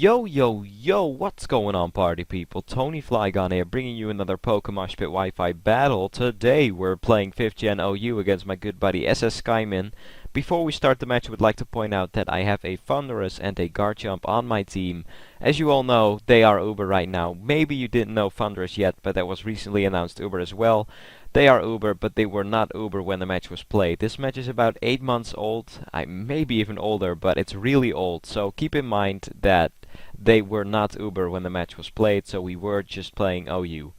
Yo, what's going on, party people? TonyFlygon here, bringing you another PokeMoshPit Wi-Fi battle. Today we're playing 5th Gen OU against my good buddy ssSkymin. Before we start the match, I would like to point out that I have a Thunderous and a Garchomp on my team. As you all know, they are Uber right now. Maybe you didn't know Thunderous yet, but that was recently announced Uber as well. They are Uber, but they were not Uber when the match was played. This match is about 8 months old, maybe even older, but it's really old. So keep in mind that they were not Uber when the match was played, so we were just playing OU.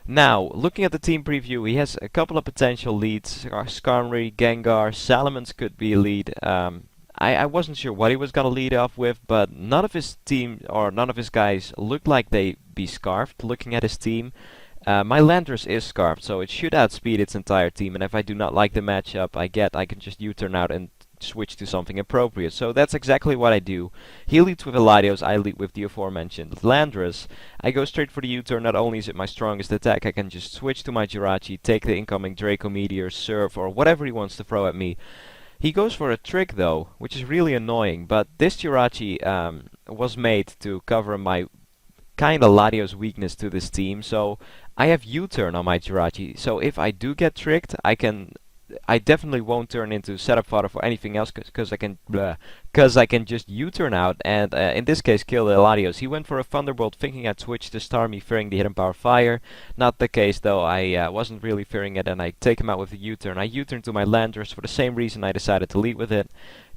Now, looking at the team preview, he has a couple of potential leads. Skarmory, Gengar, Salamence could be a lead. I wasn't sure what he was gonna lead off with, but none of his team or none of his guys looked like they be scarfed. Looking at his team, my Landorus is scarfed, so it should outspeed its entire team. And if I do not like the matchup I can just U-turn out and switch to something appropriate. So that's exactly what I do. He leads with a Latios, I lead with the aforementioned Landorus. I go straight for the U-turn. Not only is it my strongest attack, I can just switch to my Jirachi, take the incoming Draco Meteor, Surf, or whatever he wants to throw at me. He goes for a trick though, which is really annoying, but this Jirachi was made to cover my kinda Latios weakness to this team, so I have U-turn on my Jirachi. So if I do get tricked, I definitely won't turn into setup fodder for anything else, because I can just U-turn out and in this case kill the Latios. He went for a Thunderbolt thinking I'd switch to Starmie fearing the hidden power fire. Not the case though. I wasn't really fearing it, and I take him out with a U-turn. I U-turn to my Landorus for the same reason I decided to lead with it.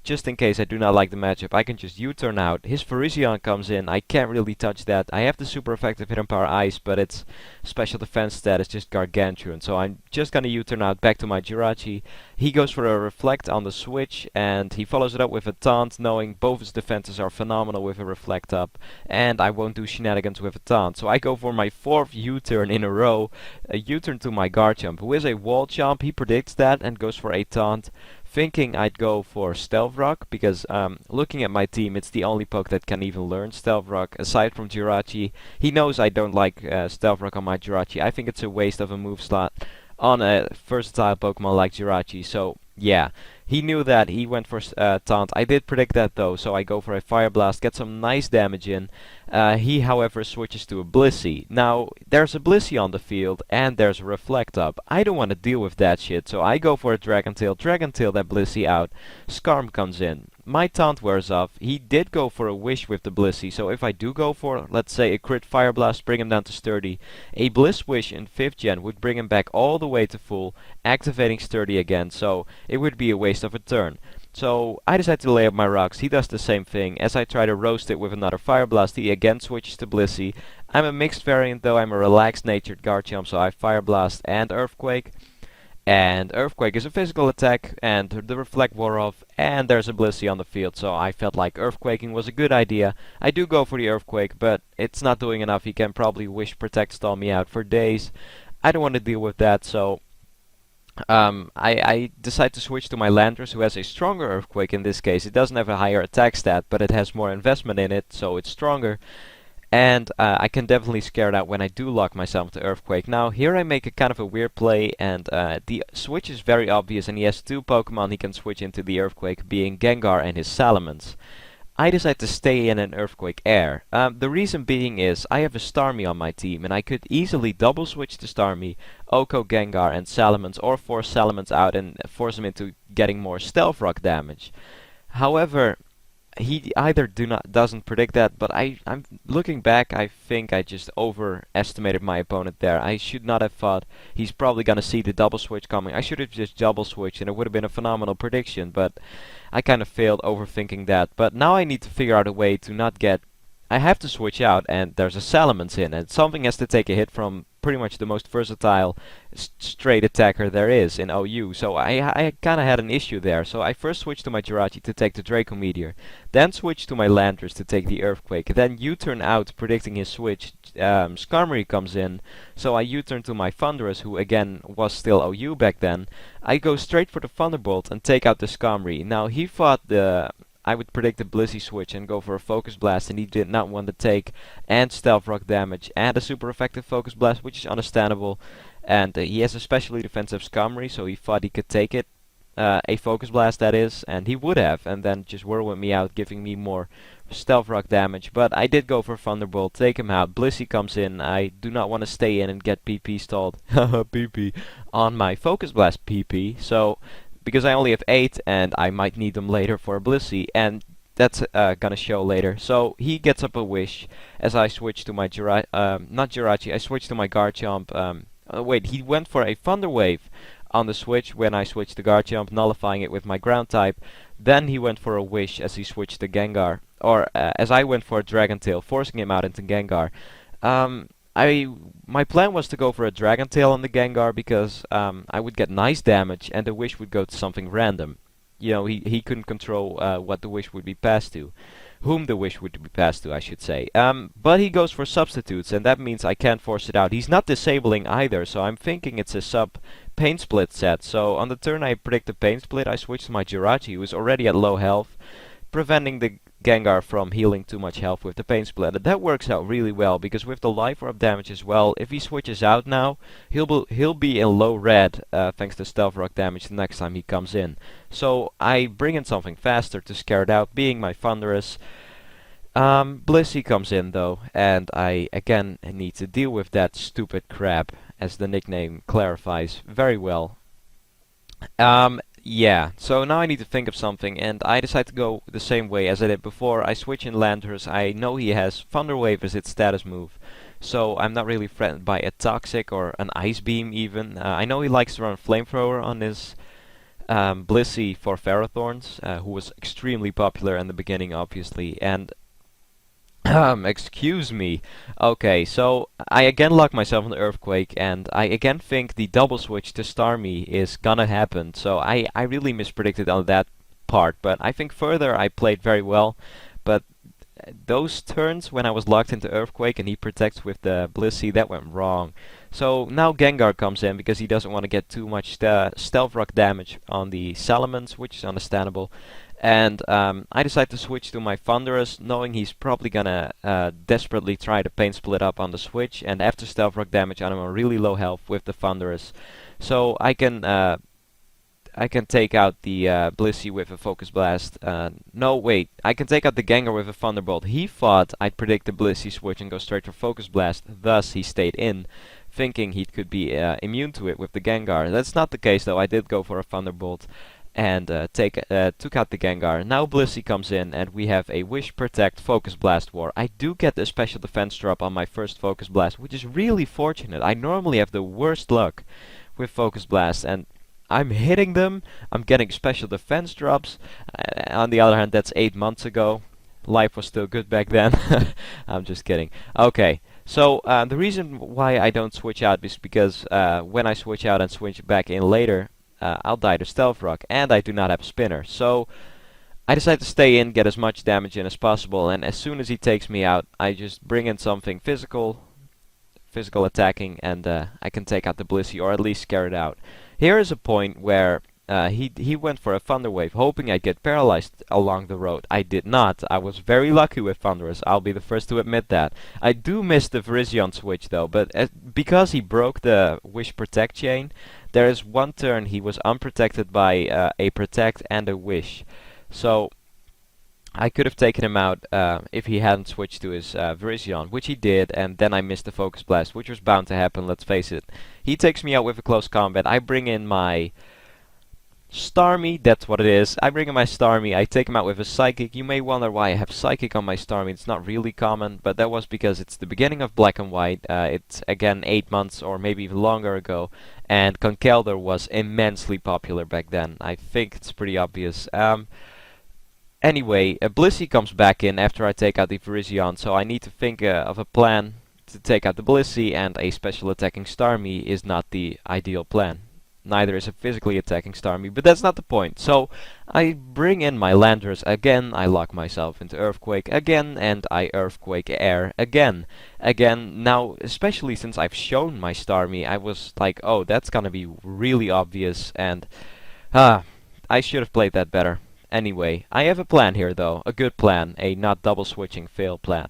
Just in case I do not like the matchup, I can just U-turn out. His Virizion comes in, I can't really touch that. I have the super effective Hidden Power Ice, but its special defense stat is just Gargantuan. So I'm just gonna U-turn out back to my Jirachi. He goes for a Reflect on the switch, and he follows it up with a Taunt, knowing both his defenses are phenomenal with a Reflect up. And I won't do shenanigans with a Taunt. So I go for my 4th U-turn in a row. A U-turn to my Garchomp, who is a Wall Chomp. He predicts that and goes for a Taunt, thinking I'd go for Stealth Rock, because looking at my team, it's the only poke that can even learn Stealth Rock, aside from Jirachi. He knows I don't like Stealth Rock on my Jirachi. I think it's a waste of a move slot on a versatile Pokemon like Jirachi, so yeah. He knew that, he went for Taunt. I did predict that though, so I go for a Fire Blast, get some nice damage in. He, however, switches to a Blissey. Now, there's a Blissey on the field, and there's a Reflect up. I don't want to deal with that shit, so I go for a Dragon Tail that Blissey out. Skarm comes in. My Taunt wears off. He did go for a Wish with the Blissey, so if I do go for, let's say, a crit Fire Blast, bring him down to Sturdy, a Bliss Wish in 5th Gen would bring him back all the way to full, activating Sturdy again, so it would be a waste of a turn. So I decide to lay up my rocks. He does the same thing. As I try to roast it with another Fire Blast, he again switches to Blissey. I'm a mixed variant though. I'm a relaxed natured Garchomp, so I Fire Blast and Earthquake. And Earthquake is a physical attack, and the Reflect wore off, and there's a Blissey on the field, so I felt like Earthquaking was a good idea. I do go for the Earthquake, but it's not doing enough. He can probably Wish, Protect, stall me out for days. I don't want to deal with that, so I decide to switch to my Landorus, who has a stronger Earthquake in this case. It doesn't have a higher attack stat, but it has more investment in it, so it's stronger. And I can definitely scare it out when I do lock myself to Earthquake. Now, here I make a kind of a weird play, and the switch is very obvious, and he has 2 Pokemon he can switch into the Earthquake, being Gengar and his Salamence. I decide to stay in an Earthquake Air. The reason being is, I have a Starmie on my team, and I could easily double switch to Starmie, Oko, Gengar, and Salamence, or force Salamence out and force him into getting more Stealth Rock damage. However, he either doesn't predict that, but I'm looking back, I think I just overestimated my opponent there. I should not have thought he's probably gonna see the double switch coming. I should have just double switched and it would have been a phenomenal prediction, but I kind of failed overthinking that. But now I need to figure out a way to not get... I have to switch out, and there's a Salamence in, and something has to take a hit from pretty much the most versatile straight attacker there is in OU. So I kind of had an issue there. So I first switched to my Jirachi to take the Draco Meteor, then switched to my Landorus to take the Earthquake, then U-turn out predicting his switch. Skarmory comes in, so I U-turn to my Thunderous, who again was still OU back then. I go straight for the Thunderbolt and take out the Skarmory. Now he thought I would predict the Blissey switch and go for a Focus Blast, and he did not want to take and Stealth Rock damage and a super effective Focus Blast, which is understandable. And he has a specially defensive Skarmory, so he thought he could take it. a Focus Blast that is, and he would have, and then just whirlwind me out, giving me more Stealth Rock damage. But I did go for Thunderbolt, take him out. Blissey comes in. I do not want to stay in and get PP stalled. Haha, PP on my Focus Blast PP. So because I only have 8 and I might need them later for a Blissey, and that's gonna show later. So he gets up a Wish as I switch to my not Jirachi, I switch to my Garchomp. Wait, he went for a Thunder Wave on the switch when I switched to Garchomp, nullifying it with my ground type. Then he went for a Wish as he switched to Gengar, or as I went for a Dragon Tail, forcing him out into Gengar. My plan was to go for a Dragon Tail on the Gengar because I would get nice damage and the Wish would go to something random. You know, he couldn't control what the Wish would be passed to. Whom the Wish would be passed to, I should say. But he goes for substitutes, and that means I can't force it out. He's not disabling either, so I'm thinking it's a sub Pain Split set. So on the turn I predict a Pain Split, I switch to my Jirachi, who is already at low health, preventing the Gengar from healing too much health with the Pain Split. And that works out really well, because with the Life Orb damage as well, if he switches out now, he'll be in low red, thanks to Stealth Rock damage the next time he comes in. So I bring in something faster to scare it out, being my Thunderous. Blissey comes in though, and I again need to deal with that stupid crab, as the nickname clarifies very well. Yeah, so now I need to think of something, and I decide to go the same way as I did before. I switch in Landorus. I know he has Thunder Wave as its status move, so I'm not really threatened by a Toxic or an Ice Beam even. I know he likes to run Flamethrower on his Blissey for Ferrothorns, who was extremely popular in the beginning obviously, and excuse me. Okay, so I again lock myself on the Earthquake, and I again think the double switch to Starmie is gonna happen. So I really mispredicted on that part, but I think further I played very well. But those turns when I was locked into Earthquake and he protects with the Blissey, that went wrong. So now Gengar comes in because he doesn't want to get too much Stealth Rock damage on the Salamence, which is understandable. And I decide to switch to my Thunderous, knowing he's probably gonna desperately try to Pain Split up on the switch, and after Stealth Rock damage I'm on really low health with the Thunderous. So I can take out the Blissey with a Focus Blast. No, wait, I can take out the Gengar with a Thunderbolt. He thought I'd predict the Blissey switch and go straight for Focus Blast, thus he stayed in, thinking he could be immune to it with the Gengar. That's not the case though, I did go for a Thunderbolt and took out the Gengar. Now Blissey comes in and we have a Wish, Protect, Focus Blast war. I do get the special defense drop on my first Focus Blast, which is really fortunate. I normally have the worst luck with Focus Blast, and I'm hitting them, I'm getting special defense drops. On the other hand, that's 8 months ago. Life was still good back then. I'm just kidding. Okay, so the reason why I don't switch out is because when I switch out and switch back in later, I'll die to Stealth Rock, and I do not have Spinner. So I decide to stay in, get as much damage in as possible, and as soon as he takes me out, I just bring in something physical attacking, and I can take out the Blissey, or at least scare it out. Here is a point where he went for a Thunder Wave, hoping I'd get paralyzed along the road. I did not. I was very lucky with Thunderous, I'll be the first to admit that. I do miss the Virizion switch though, but because he broke the Wish Protect chain, there is one turn he was unprotected by a Protect and a Wish. So I could have taken him out if he hadn't switched to his Virizion, which he did, and then I missed the Focus Blast, which was bound to happen, let's face it. He takes me out with a close combat. I bring in my Starmie, that's what it is. I bring in my Starmie, I take him out with a Psychic. You may wonder why I have Psychic on my Starmie. It's not really common, but that was because it's the beginning of Black and White. It's again 8 months or maybe even longer ago, and Conkeldurr was immensely popular back then. I think it's pretty obvious. Anyway, Blissey comes back in after I take out the Virizion, so I need to think of a plan to take out the Blissey, and a special attacking Starmie is not the ideal plan. Neither is a physically attacking Starmie, but that's not the point. So I bring in my Landorus again, I lock myself into Earthquake again, and I Earthquake Air again. Now, especially since I've shown my Starmie, I was like, oh, that's gonna be really obvious, and I should have played that better. Anyway, I have a plan here though, a good plan, a not double switching fail plan.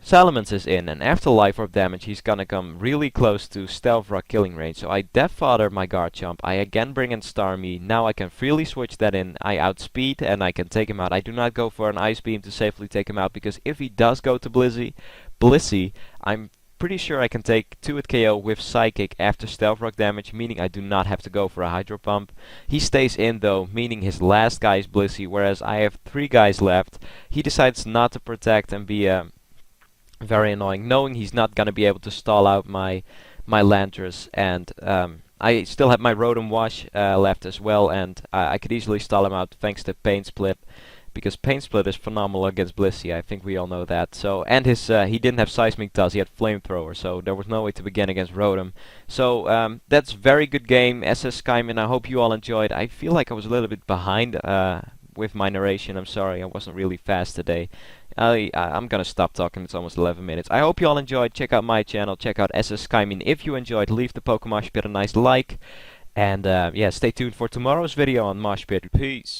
Salamence is in, and after Life Orb damage he's gonna come really close to Stealth Rock killing range. So I Death Father my Garchomp, I again bring in Starmie, now I can freely switch that in, I outspeed and I can take him out. I do not go for an Ice Beam to safely take him out, because if he does go to Blissey, I'm pretty sure I can take 2 at KO with Psychic after Stealth Rock damage, meaning I do not have to go for a Hydro Pump. He stays in though, meaning his last guy is Blissey, whereas I have 3 guys left. He decides not to protect and be very annoying, knowing he's not gonna be able to stall out my Landorus, and I still have my Rotom Wash left as well, and I could easily stall him out thanks to Pain Split, because Pain Split is phenomenal against Blissey. I think we all know that. So, and his he didn't have Seismic Toss, he had Flamethrower, so there was no way to begin against Rotom. So that's very good game, ssSkymin. I hope you all enjoyed. I feel like I was a little bit behind with my narration. I'm sorry, I wasn't really fast today. I'm gonna stop talking, it's almost 11 minutes. I hope you all enjoyed. Check out my channel, check out ssSkymin if you enjoyed. Leave the PokeMoshPit a nice like. And yeah, stay tuned for tomorrow's video on Moshpit. Peace.